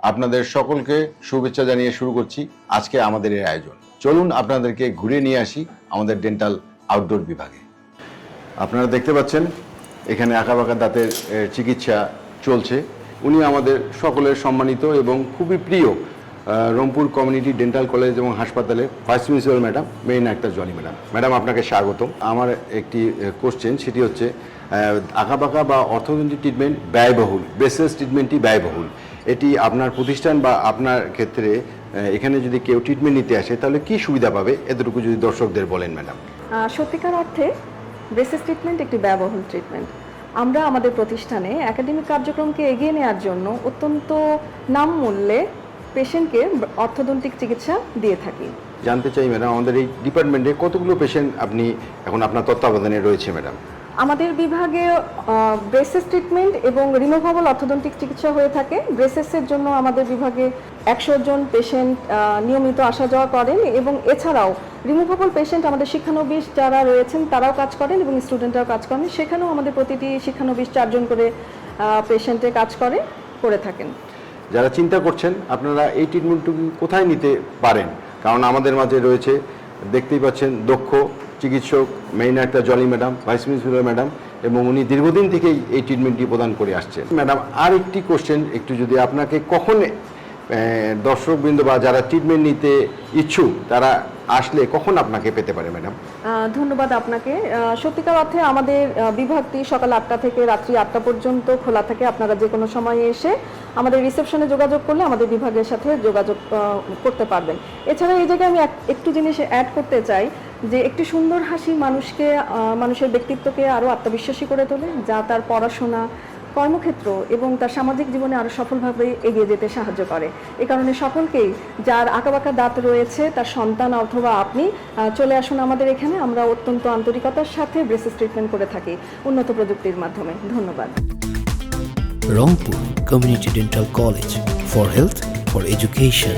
আপনাদের সকলকে শুভেচ্ছা জানিয়ে শুরু করছি আজকে আমাদের এই আয়োজন। চলুন আপনাদেরকে ঘুরিয়ে নিয়ে আসি আমাদের ডেন্টাল আউটডোর বিভাগে। আপনারা দেখতে পাচ্ছেন এখানে আঁকাবাঁকা দাঁতের চিকিৎসা চলছে। উনি আমাদের সকলের সম্মানিত এবং খুবই প্রিয় রংপুর কমিউনিটি ডেন্টাল কলেজ এবং হাসপাতালের vice principal madam Marina Akter Jolly madam. Madam, আপনাকে স্বাগতম। আমার একটি কোশ্চেন, সেটি হচ্ছে আঁকাবাঁকা বা অর্থোডন্টিক ট্রিটমেন্ট ব্যয়বহুল, ব্রেসেস ট্রিটমেন্টই ব্যয়বহুল। এটি আপনার প্রতিষ্ঠান বা আপনার ক্ষেত্রে এখানে যদি কেউ ট্রিটমেন্ট নিতে আসে তাহলে কি সুবিধা পাবে, এতটুকু যদি দর্শকদের বলেন ম্যাডাম। সত্যিকার অর্থে ব্রেসেস ট্রিটমেন্ট একটি ব্যয়বহুল ট্রিটমেন্ট। আমরা আমাদের প্রতিষ্ঠানে একাডেমিক কার্যক্রমকে এগিয়ে নেওয়ার জন্য অত্যন্ত নাম মূল্যে পেশেন্টকে অর্থোডন্টিক চিকিৎসা দিয়ে থাকি। জানতে চাই ম্যাডাম, আমাদের এই ডিপার্টমেন্টে কতগুলো পেশেন্ট আপনি এখন আপনার তত্ত্বাবধানে রয়েছে ম্যাডাম? আমাদের বিভাগে ব্রেসেস ট্রিটমেন্ট এবং রিমুভেবল অর্থোডন্টিক চিকিৎসা হয়ে থাকে। ব্রেসেসের জন্য আমাদের বিভাগে 100 জন পেশেন্ট নিয়মিত আসা যাওয়া করেন এবং এছাড়াও রিমুভেবল পেশেন্ট আমাদের শিক্ষানবিশ যারা রয়েছেন তারাও কাজ করেন এবং স্টুডেন্টরাও কাজ করেন। সেখানেও আমাদের প্রতিটি শিক্ষানবিশ 4 জন করে পেশেন্টে কাজ করে থাকেন। যারা চিন্তা করছেন আপনারা এই ট্রিটমেন্টটুকু কোথায় নিতে পারেন, কারণ আমাদের মাঝে রয়েছে, দেখতেই পাচ্ছেন, দক্ষ চিকিৎসক Marina Akter Jolly madam, vice principal madam, এবং উনি দীর্ঘদিন থেকেই এই ট্রিটমেন্টটি প্রদান করে আসছেন। ম্যাডাম, আর একটি কোশ্চেন, একটু যদি আপনাকে কখন দর্শকবৃন্দ বা যারা ট্রিটমেন্ট নিতে ইচ্ছুক তারা আসলে কখন আপনাকে পেতে পারে ম্যাডাম? ধন্যবাদ আপনাকে। সত্যিকার অর্থে আমাদের বিভাগটি সকাল 8টা থেকে রাত্রি 8টা পর্যন্ত খোলা থাকে। আপনারা যে কোনো সময়ে এসে আমাদের রিসেপশনে যোগাযোগ করলে আমাদের বিভাগের সাথে যোগাযোগ করতে পারবেন। এছাড়া এই জায়গায় আমি একটু জিনিস অ্যাড করতে চাই যে একটি সুন্দর হাসি মানুষের ব্যক্তিত্বকে আরও আত্মবিশ্বাসী করে তোলে, যা তার পড়াশোনা, কর্মক্ষেত্র এবং তার সামাজিক জীবনে আরও সফলভাবে এগিয়ে যেতে সাহায্য করে। এই কারণে সকলকেই, যার আঁকাবাঁকা দাঁত রয়েছে, তার সন্তান অথবা আপনি চলে আসুন আমাদের এখানে। আমরা অত্যন্ত আন্তরিকতার সাথে ব্রেসেস ট্রিটমেন্ট করে থাকি উন্নত প্রযুক্তির মাধ্যমে। ধন্যবাদ। Rangpur community dental college, for health, for education.